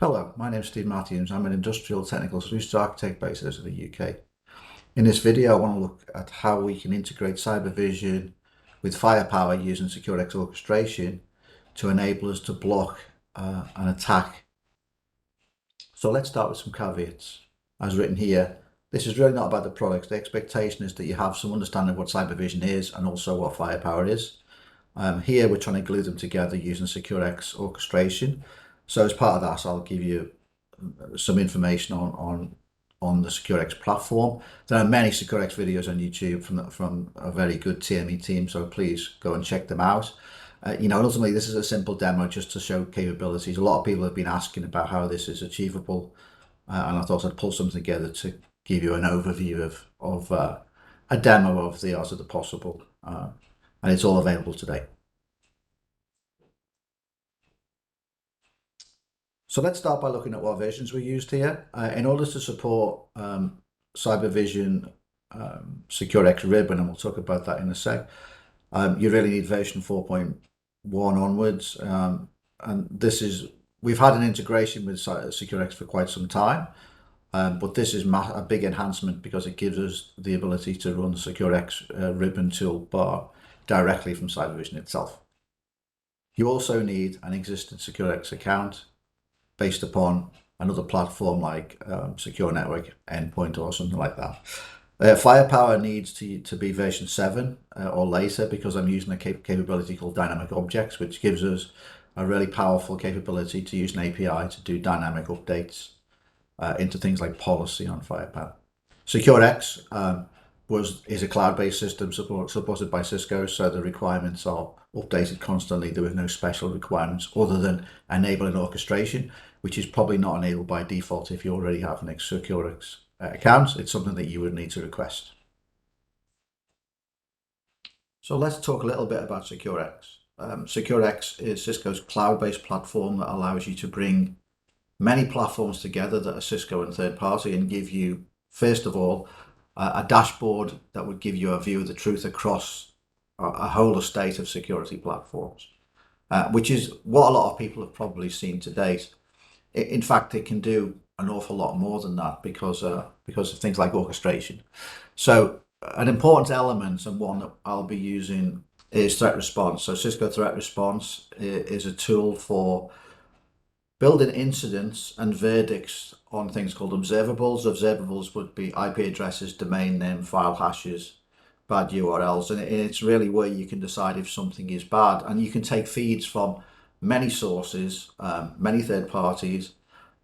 Hello, my name is Steve Matthews. I'm an industrial technical solutions architect based out of the UK. In this video, I want to look at how we can integrate cyber vision with firepower using SecureX orchestration to enable us to block an attack. So let's start with some caveats. As written here, this is really not about the products. The expectation is that you have some understanding of what cyber vision is and also what firepower is. Here we're trying to glue them together using SecureX orchestration. So as part of that, I'll give you some information on the SecureX platform. There are many SecureX videos on YouTube from a very good TME team, so please go and check them out. And ultimately this is a simple demo just to show capabilities. A lot of people have been asking about how this is achievable, and I thought I'd pull something together to give you an overview of a demo of the art of the possible, and it's all available today. So let's start by looking at what versions were used here. In order to support CyberVision SecureX Ribbon, and we'll talk about that in a sec, you really need version 4.1 onwards. And we've had an integration with SecureX for quite some time, but this is a big enhancement because it gives us the ability to run the SecureX Ribbon toolbar directly from CyberVision itself. You also need an existing SecureX account based upon another platform like Secure Network Endpoint or something like that. Firepower needs to be version 7 or later because I'm using a capability called dynamic objects, which gives us a really powerful capability to use an API to do dynamic updates into things like policy on Firepower. SecureX is a cloud-based system supported by Cisco, so the requirements are updated constantly. There were no special requirements other than enabling orchestration, which is probably not enabled by default if you already have an SecureX account. It's something that you would need to request. So let's talk a little bit about SecureX. SecureX is Cisco's cloud-based platform that allows you to bring many platforms together that are Cisco and third party and give you, first of all, a dashboard that would give you a view of the truth across a whole estate of security platforms, which is what a lot of people have probably seen to date. In fact, it can do an awful lot more than that because of things like orchestration. So an important element, and one that I'll be using, is threat response. So Cisco Threat Response is a tool for building incidents and verdicts on things called observables. Observables would be IP addresses, domain name, file hashes, bad URLs, and it's really where you can decide if something is bad. And you can take feeds from many sources, many third parties,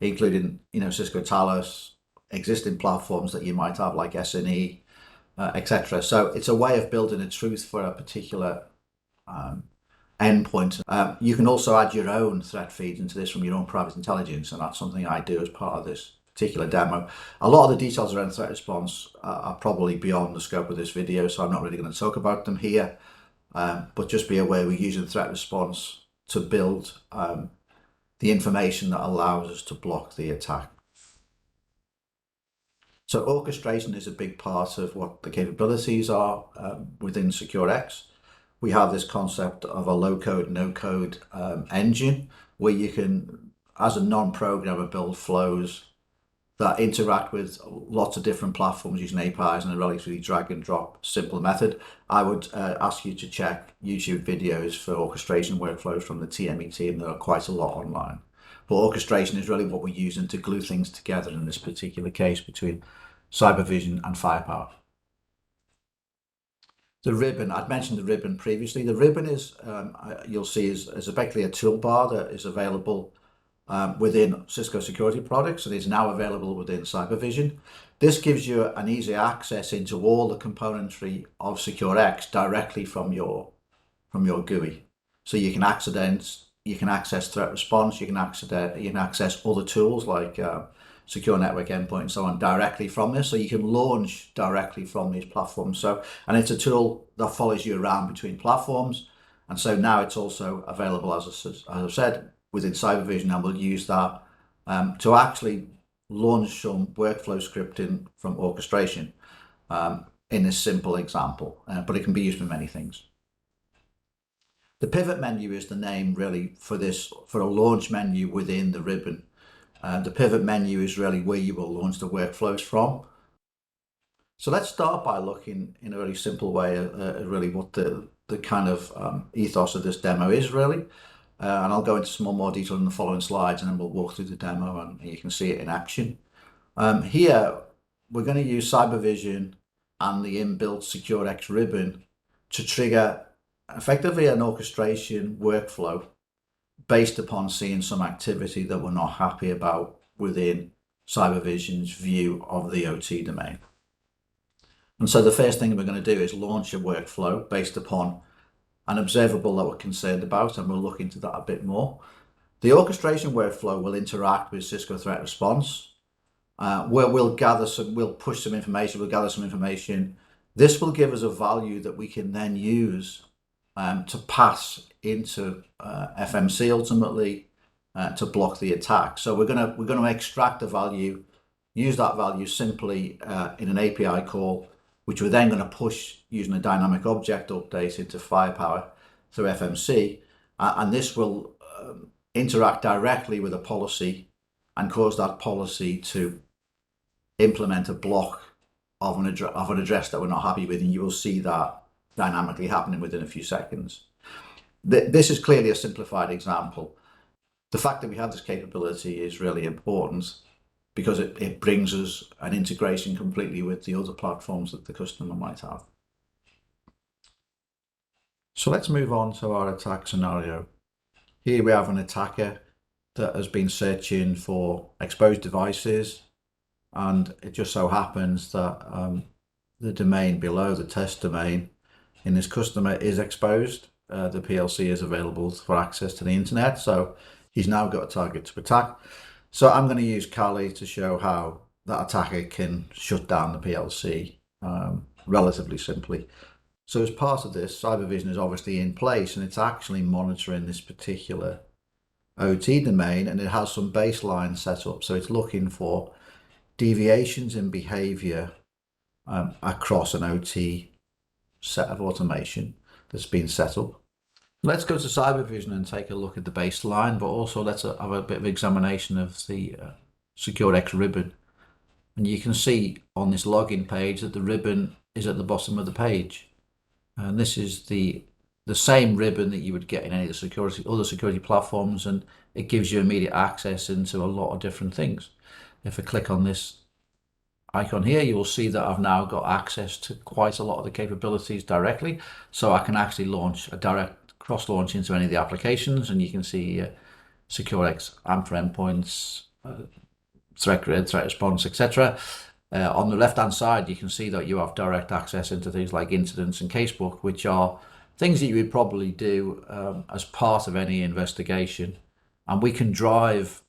including Cisco Talos, existing platforms that you might have like SNE, etc. So it's a way of building a truth for a particular endpoint. You can also add your own threat feeds into this from your own private intelligence, and that's something I do as part of this particular demo. A lot of the details around threat response are probably beyond the scope of this video, so I'm not really going to talk about them here, but just be aware we're using threat response to build the information that allows us to block the attack. So orchestration is a big part of what the capabilities are within SecureX. We have this concept of a low-code, no-code engine where you can, as a non-programmer, build flows that interact with lots of different platforms using APIs in a relatively drag and drop simple method. I would ask you to check YouTube videos for orchestration workflows from the TME team. There are quite a lot online. But orchestration is really what we're using to glue things together in this particular case between CyberVision and Firepower. The ribbon, I'd mentioned the ribbon previously. The ribbon is, you'll see, is effectively a toolbar that is available within Cisco security products and is now available within CyberVision. This gives you an easy access into all the componentry of SecureX directly from your GUI. So you can access threat response, you can access other tools like Secure Network Endpoint and so on directly from this. So you can launch directly from these platforms. And it's a tool that follows you around between platforms. And so now it's also available, as I've said, within CyberVision, and we'll use that to actually launch some workflow scripting from orchestration in this simple example, but it can be used for many things. The pivot menu is the name really for a launch menu within the ribbon. The pivot menu is really where you will launch the workflows from. So let's start by looking in a very simple way at really what the kind of ethos of this demo is really. And I'll go into some more detail in the following slides, and then we'll walk through the demo and you can see it in action. Here, we're going to use Cybervision and the inbuilt SecureX ribbon to trigger effectively an orchestration workflow based upon seeing some activity that we're not happy about within Cybervision's view of the OT domain. And so the first thing we're going to do is launch a workflow based upon an observable that we're concerned about, and we'll look into that a bit more. The orchestration workflow will interact with Cisco Threat Response, where we'll push some information, we'll gather some information. This will give us a value that we can then use to pass into FMC ultimately to block the attack. So we're gonna extract the value, use that value simply in an API call, which we're then going to push using a dynamic object update into Firepower through FMC, and this will interact directly with a policy and cause that policy to implement a block of an address that we're not happy with, and you will see that dynamically happening within a few seconds. This is clearly a simplified example. The fact that we have this capability is really important because it brings us an integration completely with the other platforms that the customer might have. So let's move on to our attack scenario. Here we have an attacker that has been searching for exposed devices, and it just so happens that the domain below, the test domain in this customer, is exposed. The PLC is available for access to the internet, so he's now got a target to attack. So I'm going to use Kali to show how that attacker can shut down the PLC relatively simply. So as part of this, Cybervision is obviously in place, and it's actually monitoring this particular OT domain, and it has some baseline set up. So it's looking for deviations in behavior across an OT set of automation that's been set up. Let's go to Cybervision and take a look at the baseline, but also let's have a bit of examination of the SecureX ribbon. And you can see on this login page that the ribbon is at the bottom of the page. And this is the same ribbon that you would get in any of the other security platforms, and it gives you immediate access into a lot of different things. If I click on this icon here, you will see that I've now got access to quite a lot of the capabilities directly. So I can actually launch a direct cross-launch into any of the applications, and you can see SecureX, AMP for endpoints, threat grid, threat response, etc. On the left-hand side, you can see that you have direct access into things like incidents and casebook, which are things that you would probably do as part of any investigation. And we can drive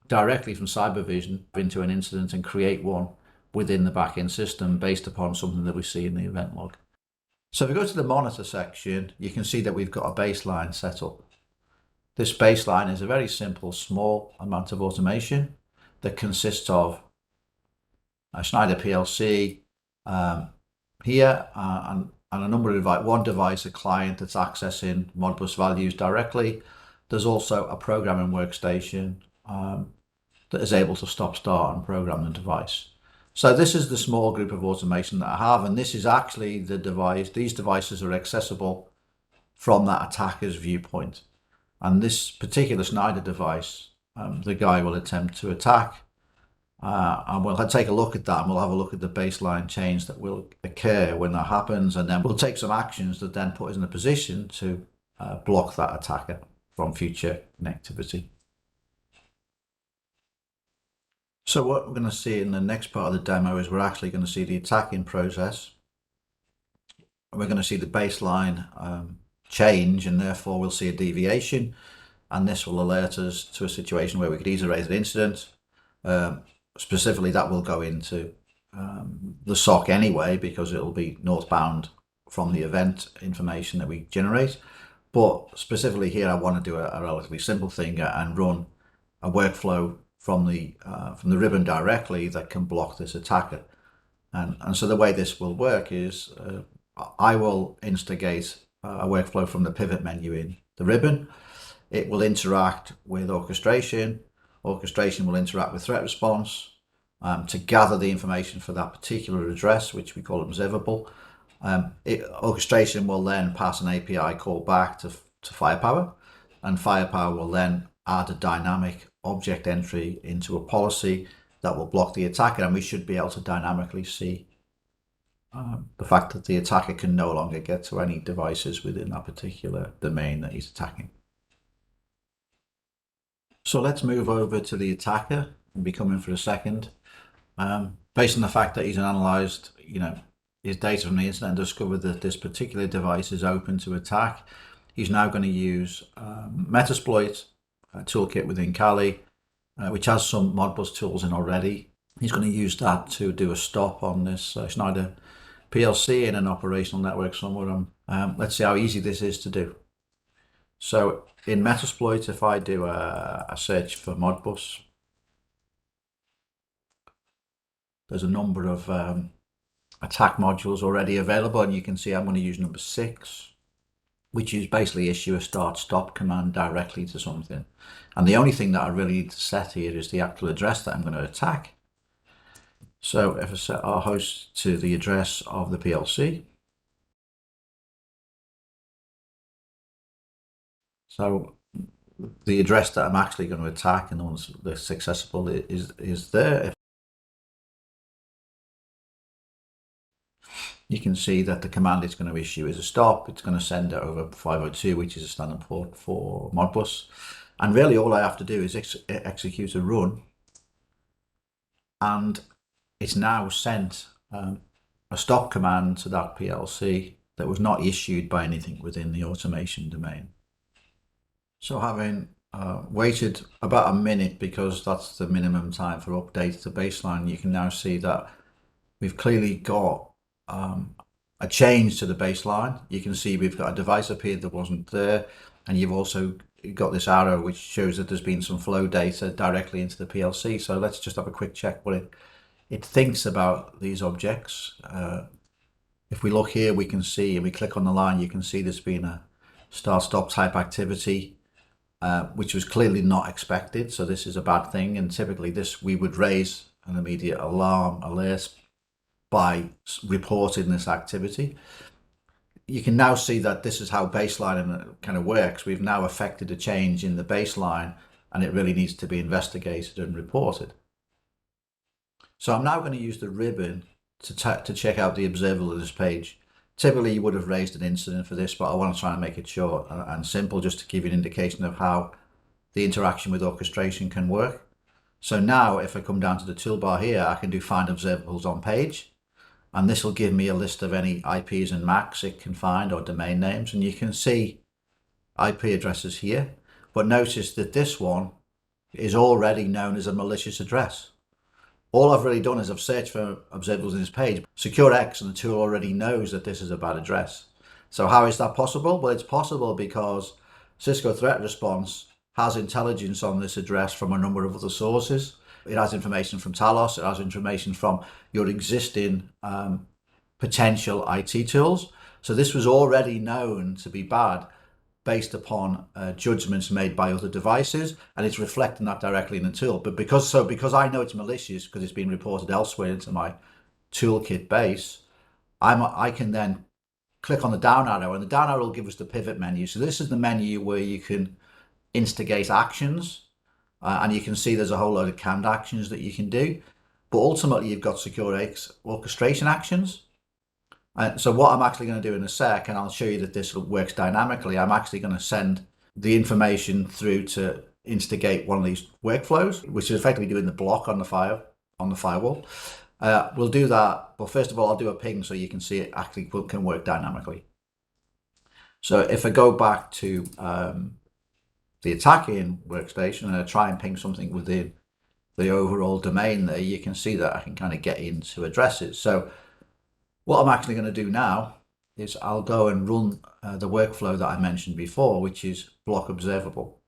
directly from Cybervision into an incident and create one within the backend system based upon something that we see in the event log. So if we go to the monitor section, you can see that we've got a baseline set up. This baseline is a very simple, small amount of automation that consists of a Schneider PLC here and a number of one device, a client that's accessing Modbus values directly. There's also a programming workstation that is able to stop, start, and program the device. So this is the small group of automation that I have, and this is actually the device. These devices are accessible from that attacker's viewpoint. And this particular Schneider device, the guy will attempt to attack. And we'll take a look at that, and we'll have a look at the baseline change that will occur when that happens, and then we'll take some actions that then put us in a position to block that attacker from future connectivity. So what we're going to see in the next part of the demo is we're actually going to see the attacking process. We're going to see the baseline change, and therefore we'll see a deviation, and this will alert us to a situation where we could easily raise an incident. Specifically, that will go into the SOC anyway, because it'll be northbound from the event information that we generate. But specifically here, I want to do a relatively simple thing and run a workflow from the ribbon directly that can block this attacker. And so the way this will work is I will instigate a workflow from the pivot menu in the ribbon. It will interact with orchestration. Orchestration will interact with threat response to gather the information for that particular address, which we call observable. Orchestration will then pass an API call back to Firepower, and Firepower will then add a dynamic object entry into a policy that will block the attacker, and we should be able to dynamically see the fact that the attacker can no longer get to any devices within that particular domain that he's attacking. So let's move over to the attacker and be coming for a second. Based on the fact that he's analysed, his data from the internet and discovered that this particular device is open to attack, he's now going to use Metasploit toolkit within Kali, which has some Modbus tools in already. He's going to use that to do a stop on this Schneider PLC in an operational network somewhere. Let's see how easy this is to do. So in Metasploit, if I do a search for Modbus, there's a number of attack modules already available, and you can see I'm going to use number 6, which is basically issue a start-stop command directly to something. And the only thing that I really need to set here is the actual address that I'm going to attack. So if I set our host to the address of the PLC, so the address that I'm actually going to attack and the ones that's accessible is there. You can see that the command it's going to issue is a stop. It's going to send it over 502, which is a standard port for Modbus. And really all I have to do is execute a run, and it's now sent a stop command to that PLC that was not issued by anything within the automation domain. So having waited about a minute, because that's the minimum time for update to baseline, you can now see that we've clearly got a change to the baseline. You can see we've got a device appeared that wasn't there, and you've also got this arrow which shows that there's been some flow data directly into the PLC. So let's just have a quick check what it thinks about these objects. If we look here, we can see, and we click on the line, you can see there's been a start-stop type activity, which was clearly not expected. So this is a bad thing, and typically we would raise an immediate alarm alert by reporting this activity. You can now see that this is how baseline kind of works. We've now affected a change in the baseline, and it really needs to be investigated and reported. So I'm now going to use the ribbon to check out the observable of this page. Typically you would have raised an incident for this, but I want to try and make it short and simple just to give you an indication of how the interaction with orchestration can work. So now if I come down to the toolbar here, I can do find observables on page, and this will give me a list of any IPs and MACs it can find, or domain names, and you can see IP addresses here. But notice that this one is already known as a malicious address. All I've really done is I've searched for observables in this page. SecureX and the tool already knows that this is a bad address. So how is that possible? Well, it's possible because Cisco Threat Response has intelligence on this address from a number of other sources. It has information from Talos, it has information from your existing potential IT tools. So this was already known to be bad based upon judgments made by other devices, and it's reflecting that directly in the tool. But because I know it's malicious, because it's been reported elsewhere into my toolkit base, I can then click on the down arrow, and the down arrow will give us the pivot menu. So this is the menu where you can instigate actions, and you can see there's a whole load of canned actions that you can do. But ultimately, you've got SecureX orchestration actions. So what I'm actually going to do in a sec, and I'll show you that this works dynamically, I'm actually going to send the information through to instigate one of these workflows, which is effectively doing the block on the firewall. We'll do that, but first of all, I'll do a ping so you can see it actually can work dynamically. So if I go back to the attacking workstation and I try and ping something within the overall domain there, you can see that I can kind of get into addresses. So what I'm actually going to do now is I'll go and run the workflow that I mentioned before, which is block observable.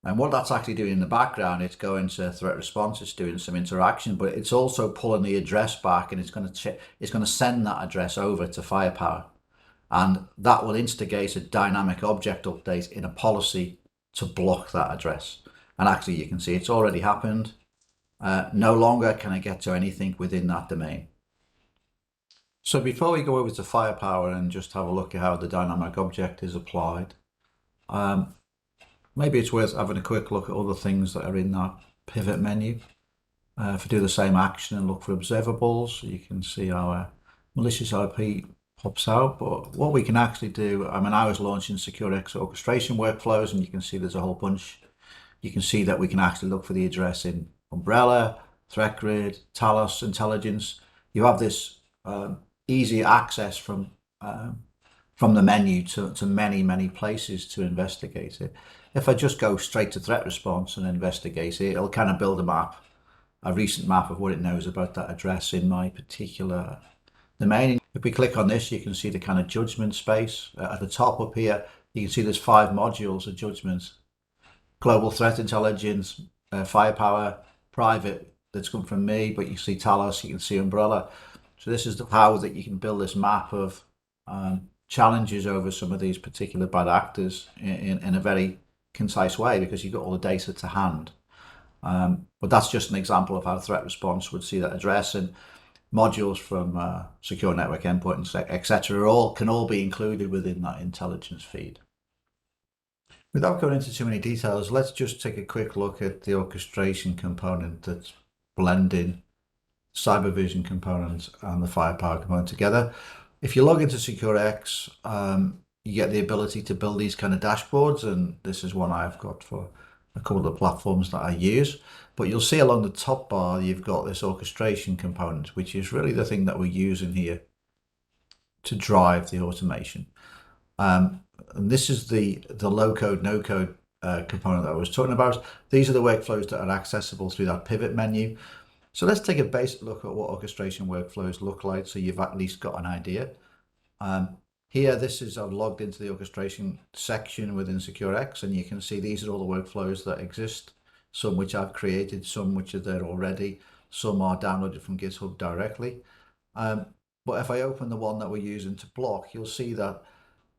And what that's actually doing in the background, it's going to threat response, it's doing some interaction, but it's also pulling the address back, and it's going to send that address over to Firepower. And that will instigate a dynamic object update in a policy to block that address. And actually you can see it's already happened. No longer can I get to anything within that domain. So before we go over to firepower and just have a look at how the dynamic object is applied, maybe it's worth having a quick look at other things that are in that pivot menu. If we do the same action and look for observables, you can see our malicious IP pops out. But what we can actually do, I mean, I was launching SecureX orchestration workflows, and you can see there's a whole bunch. You can see that we can actually look for the address in Umbrella, Threat Grid, Talos, Intelligence. You have this easy access from the menu to many places to investigate it. If I just go straight to threat response and investigate it, it'll kind of build a recent map of what it knows about that address in my particular domain. If we click on this, you can see the kind of judgment space. At the top up here, you can see there's 5 modules of judgments. Global threat intelligence, firepower, private, that's come from me, but you see Talos, you can see Umbrella. So this is how that you can build this map of challenges over some of these particular bad actors in a very concise way, because you've got all the data to hand. But that's just an example of how threat response would see that address, and modules from secure network endpoint, etc. can all be included within that intelligence feed. Without going into too many details, let's just take a quick look at the orchestration component that's blending cyber vision component and the firepower component together. If you log into SecureX, you get the ability to build these kind of dashboards, and this is one I've got for a couple of the platforms that I use. But you'll see along the top bar, you've got this orchestration component, which is really the thing that we're using here to drive the automation. And this is the low code, no code component that I was talking about. These are the workflows that are accessible through that pivot menu. So let's take a basic look at what orchestration workflows look like, so you've at least got an idea. Here, I've logged into the orchestration section within SecureX, and you can see these are all the workflows that exist, some which I've created, some which are there already, some are downloaded from GitHub directly. But if I open the one that we're using to block, you'll see that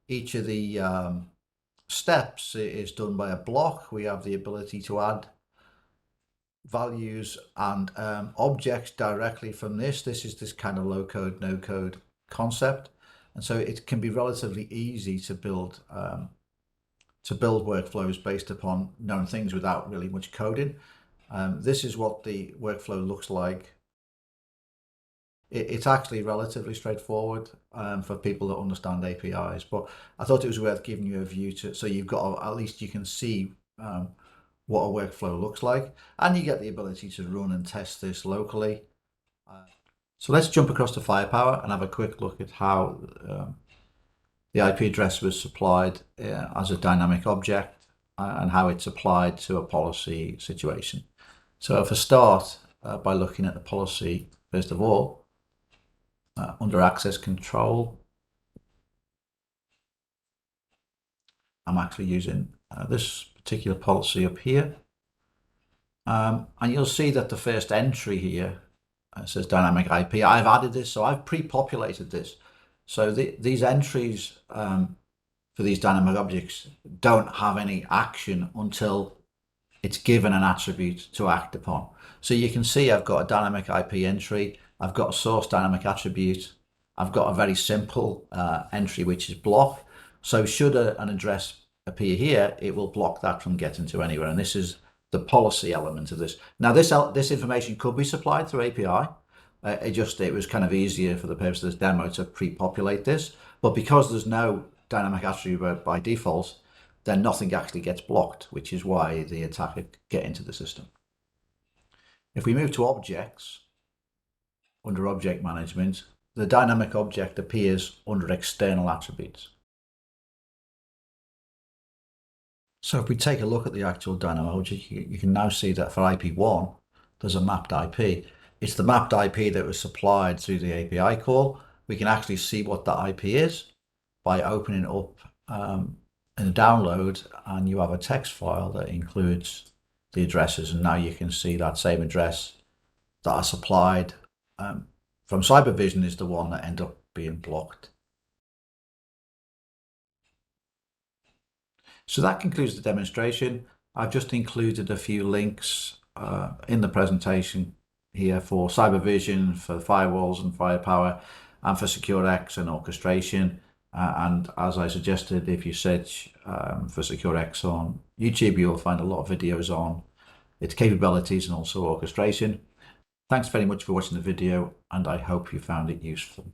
each of the steps is done by a block. We have the ability to add values and objects directly from this. This is this kind of low code, no code concept. And so it can be relatively easy to build workflows based upon known things without really much coding. This is what the workflow looks like. It's actually relatively straightforward for people that understand APIs, but I thought it was worth giving you a view so you've got, at least you can see what a workflow looks like, and you get the ability to run and test this locally. So let's jump across to firepower and have a quick look at how the IP address was supplied as a dynamic object and how it's applied to a policy situation. So if I start by looking at the policy, first of all, under access control, I'm actually using this particular policy up here. And you'll see that the first entry here says dynamic IP. I've added this, so I've pre-populated this. So these entries for these dynamic objects don't have any action until it's given an attribute to act upon. So you can see I've got a dynamic IP entry, I've got a source dynamic attribute, I've got a very simple entry which is block. So should an address appear here, it will block that from getting to anywhere. And this is the policy element of this. Now this information could be supplied through API. It was kind of easier for the purpose of this demo to pre-populate this, but because there's no dynamic attribute by default, then nothing actually gets blocked, which is why the attacker get into the system. If we move to objects, under object management, the dynamic object appears under external attributes. So if we take a look at the actual dynamic object, you can now see that for IP1, there's a mapped IP. It's the mapped IP that was supplied through the API call. We can actually see what that IP is by opening up in a download, and you have a text file that includes the addresses, and now you can see that same address that are supplied from CyberVision is the one that end up being blocked. So that concludes the demonstration. I've just included a few links in the presentation here for Cybervision, for firewalls and firepower, and for SecureX and orchestration. And as I suggested, if you search for SecureX on YouTube, you'll find a lot of videos on its capabilities and also orchestration. Thanks very much for watching the video, and I hope you found it useful.